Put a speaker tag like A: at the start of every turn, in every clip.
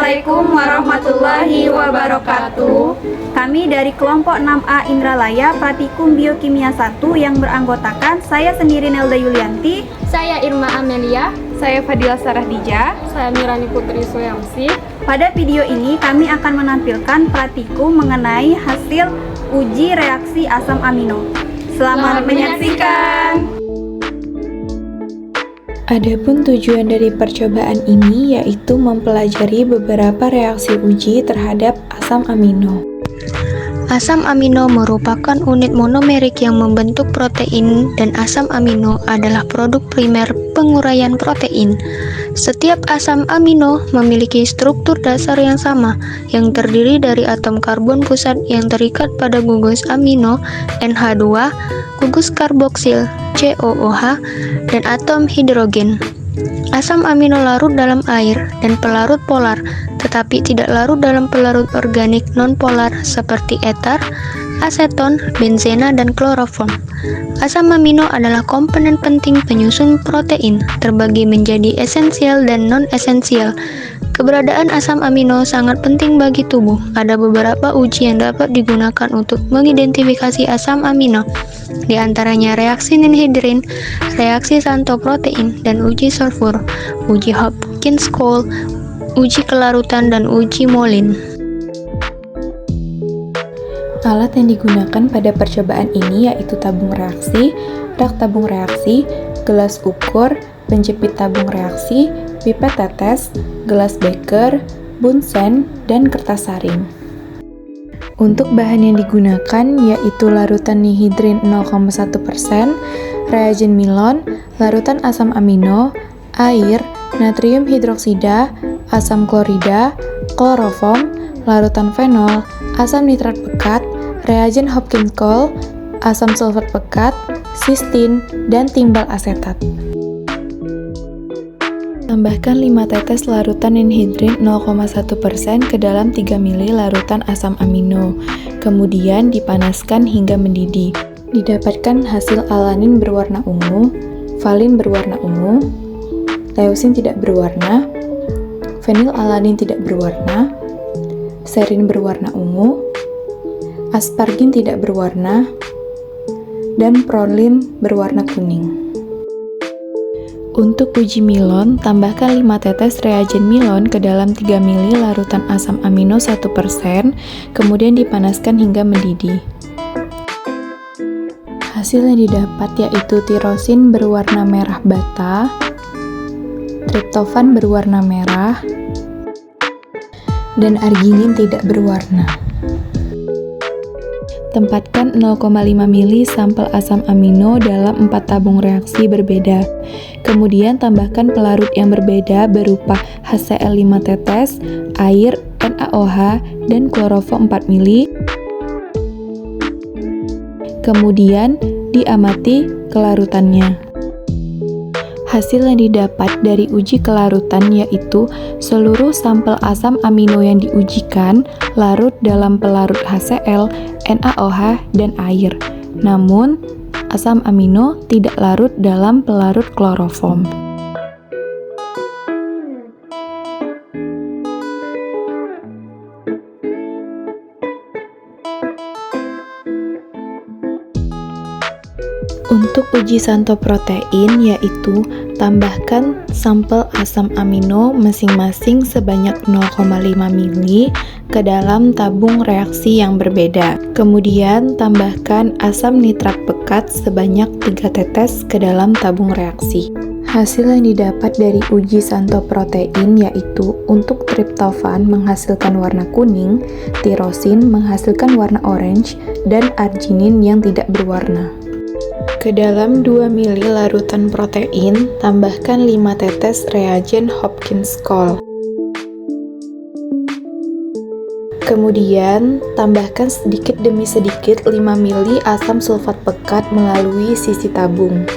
A: Assalamualaikum warahmatullahi wabarakatuh. Kami dari kelompok 6A Indralaya Pratikum Biokimia 1 yang beranggotakan saya sendiri Nelda Yulianti,
B: saya Irma Amelia,
C: saya Fadila Sarahdija,
B: saya Mirani Putri Suyamsi.
A: Pada video ini kami akan menampilkan pratikum mengenai hasil uji reaksi asam amino. Selamat menyaksikan.
D: Adapun tujuan dari percobaan ini yaitu mempelajari beberapa reaksi uji terhadap asam amino.
E: Asam amino merupakan unit monomerik yang membentuk protein dan asam amino adalah produk primer penguraian protein. Setiap asam amino memiliki struktur dasar yang sama, yang terdiri dari atom karbon pusat yang terikat pada gugus amino NH2, gugus karboksil COOH, dan atom hidrogen. Asam amino larut dalam air dan pelarut polar, tetapi tidak larut dalam pelarut organik non-polar seperti etar, aseton, benzena, dan kloroform. Asam amino adalah komponen penting penyusun protein, terbagi menjadi esensial dan non-esensial. Keberadaan asam amino sangat penting bagi tubuh. Ada beberapa uji yang dapat digunakan untuk mengidentifikasi asam amino, di antaranya reaksi ninhidrin, reaksi Santo protein, dan uji sulfur, uji Hopkins-Cole, uji kelarutan, dan uji Moulin.
D: Alat yang digunakan pada percobaan ini yaitu tabung reaksi, rak tabung reaksi, gelas ukur, penjepit tabung reaksi, pipet tetes, gelas beker, bunsen, dan kertas saring. Untuk bahan yang digunakan yaitu larutan nihidrin 0,1%, reagen milon, larutan asam amino, air, natrium hidroksida, asam klorida, kloroform, larutan fenol, asam nitrat pekat, reagen Hopkins-Cole, asam sulfat pekat, sistin, dan timbal asetat. Tambahkan 5 tetes larutan ninhidrin 0,1% ke dalam 3 ml larutan asam amino. Kemudian dipanaskan hingga mendidih. Didapatkan hasil alanin berwarna ungu, valin berwarna ungu, leusin tidak berwarna, fenilalanin tidak berwarna, serin berwarna ungu, aspargin tidak berwarna, dan prolin berwarna kuning. Untuk uji milon, tambahkan 5 tetes reagen milon ke dalam 3 ml larutan asam amino 1%, kemudian dipanaskan hingga mendidih. Hasil yang didapat yaitu tirosin berwarna merah bata, triptofan berwarna merah, dan arginin tidak berwarna. Tempatkan 0,5 ml sampel asam amino dalam 4 tabung reaksi berbeda. Kemudian tambahkan pelarut yang berbeda berupa HCl 5 tetes, air, NaOH, dan kloroform 4 ml. Kemudian diamati kelarutannya. Hasil yang didapat dari uji kelarutan yaitu seluruh sampel asam amino yang diujikan larut dalam pelarut HCl, NaOH, dan air. Namun, asam amino tidak larut dalam pelarut kloroform. Untuk uji Santo protein yaitu tambahkan sampel asam amino masing-masing sebanyak 0,5 ml ke dalam tabung reaksi yang berbeda. Kemudian tambahkan asam nitrat pekat sebanyak 3 tetes ke dalam tabung reaksi. Hasil yang didapat dari uji Santo protein yaitu untuk triptofan menghasilkan warna kuning, tirosin menghasilkan warna orange, dan arginin yang tidak berwarna. Ke dalam 2 ml larutan protein, tambahkan 5 tetes reagen Hopkins-Cole. Kemudian, tambahkan sedikit demi sedikit 5 ml asam sulfat pekat melalui sisi tabung.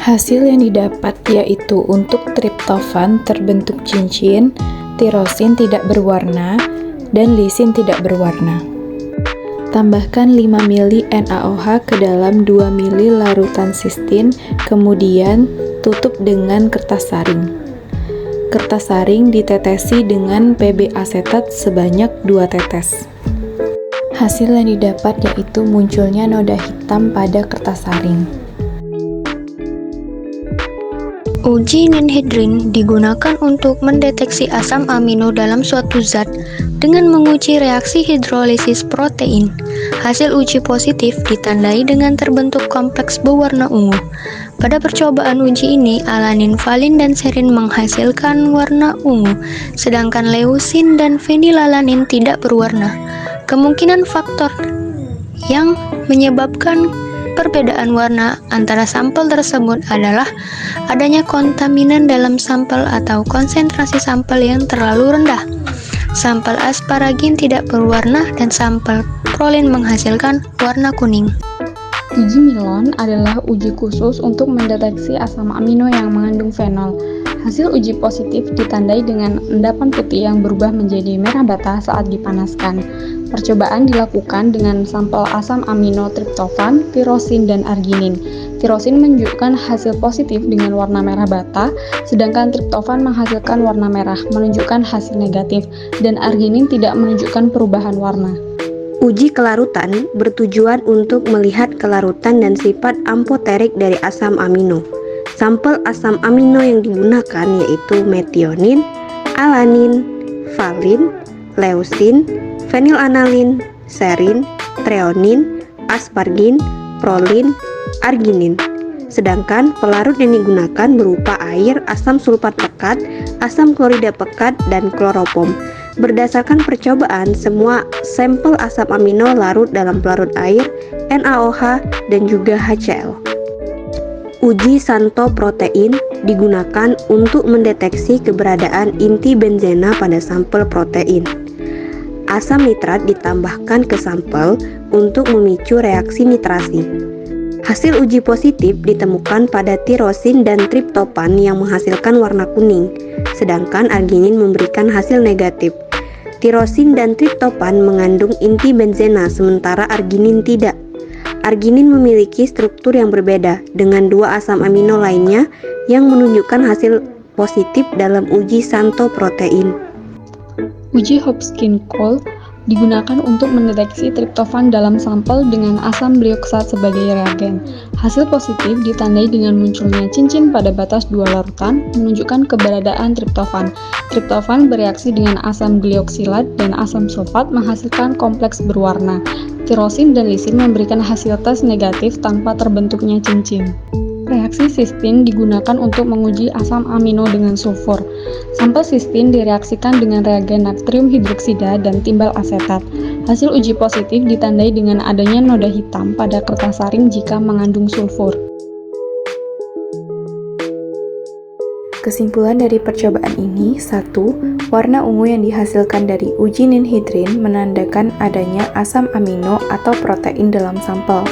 D: Hasil yang didapat yaitu untuk triptofan terbentuk cincin, tirosin tidak berwarna, dan lisin tidak berwarna. Tambahkan 5 ml NaOH ke dalam 2 ml larutan sistin, kemudian tutup dengan kertas saring. Kertas saring ditetesi dengan PB asetat sebanyak 2 tetes. Hasil yang didapat yaitu munculnya noda hitam pada kertas saring.
E: Uji ninhidrin digunakan untuk mendeteksi asam amino dalam suatu zat dengan menguji reaksi hidrolisis protein. Hasil uji positif ditandai dengan terbentuk kompleks berwarna ungu. Pada percobaan uji ini, alanin, valin, dan serin menghasilkan warna ungu, sedangkan leusin dan fenilalanin tidak berwarna. Kemungkinan faktor yang menyebabkan perbedaan warna antara sampel tersebut adalah adanya kontaminan dalam sampel atau konsentrasi sampel yang terlalu rendah. Sampel asparagin tidak berwarna dan sampel prolin menghasilkan warna kuning.
B: Uji Milon adalah uji khusus untuk mendeteksi asam amino yang mengandung fenol. Hasil uji positif ditandai dengan endapan putih yang berubah menjadi merah bata saat dipanaskan. Percobaan dilakukan dengan sampel asam amino triptofan, tirosin, dan arginin. Tirosin menunjukkan hasil positif dengan warna merah bata, sedangkan triptofan menghasilkan warna merah, menunjukkan hasil negatif, dan arginin tidak menunjukkan perubahan warna.
F: Uji kelarutan bertujuan untuk melihat kelarutan dan sifat amfoterik dari asam amino. Sampel asam amino yang digunakan yaitu metionin, alanin, valin, leusin, fenilanalin, serin, treonin, aspargin, prolin, arginin. Sedangkan pelarut yang digunakan berupa air, asam sulfat pekat, asam klorida pekat, dan kloropom. Berdasarkan percobaan, semua sampel asam amino larut dalam pelarut air, NaOH, dan juga HCl. Uji Santo protein digunakan untuk mendeteksi keberadaan inti benzena pada sampel protein. Asam nitrat ditambahkan ke sampel untuk memicu reaksi nitrasi. Hasil uji positif ditemukan pada tirosin dan triptofan yang menghasilkan warna kuning, sedangkan arginin memberikan hasil negatif. Tirosin dan triptofan mengandung inti benzena, sementara arginin tidak. Arginin memiliki struktur yang berbeda dengan 2 asam amino lainnya yang menunjukkan hasil positif dalam uji Santo protein.
B: Uji Hopkins-Cole digunakan untuk mendeteksi triptofan dalam sampel dengan asam blioksat sebagai reagen. Hasil positif ditandai dengan munculnya cincin pada batas 2 larutan, menunjukkan keberadaan triptofan. Triptofan bereaksi dengan asam glioksilat dan asam sulfat menghasilkan kompleks berwarna. Tirosin dan lisin memberikan hasil tes negatif tanpa terbentuknya cincin. Reaksi sistin digunakan untuk menguji asam amino dengan sulfur. Sampel sistin direaksikan dengan reagen natrium hidroksida dan timbal asetat. Hasil uji positif ditandai dengan adanya noda hitam pada kertas saring jika mengandung sulfur.
D: Kesimpulan dari percobaan ini, 1. Warna ungu yang dihasilkan dari uji ninhidrin menandakan adanya asam amino atau protein dalam sampel.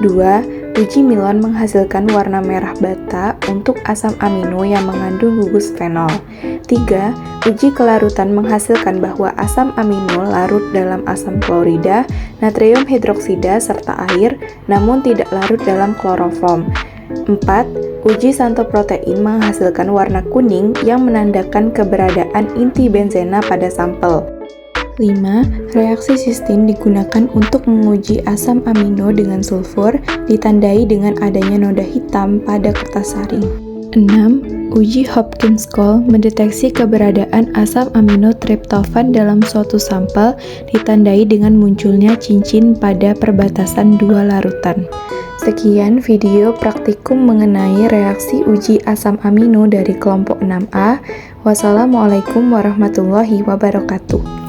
D: 2. Uji Milon menghasilkan warna merah bata untuk asam amino yang mengandung gugus fenol. 3. Uji kelarutan menghasilkan bahwa asam amino larut dalam asam klorida, natrium hidroksida, serta air, namun tidak larut dalam kloroform. 4. Uji Santo protein menghasilkan warna kuning yang menandakan keberadaan inti benzena pada sampel. 5. Reaksi sistin digunakan untuk menguji asam amino dengan sulfur, ditandai dengan adanya noda hitam pada kertas saring. 6. Uji Hopkins-Cole mendeteksi keberadaan asam amino triptofan dalam suatu sampel, ditandai dengan munculnya cincin pada perbatasan 2 larutan. Sekian video praktikum mengenai reaksi uji asam amino dari kelompok 6A. Wassalamualaikum warahmatullahi wabarakatuh.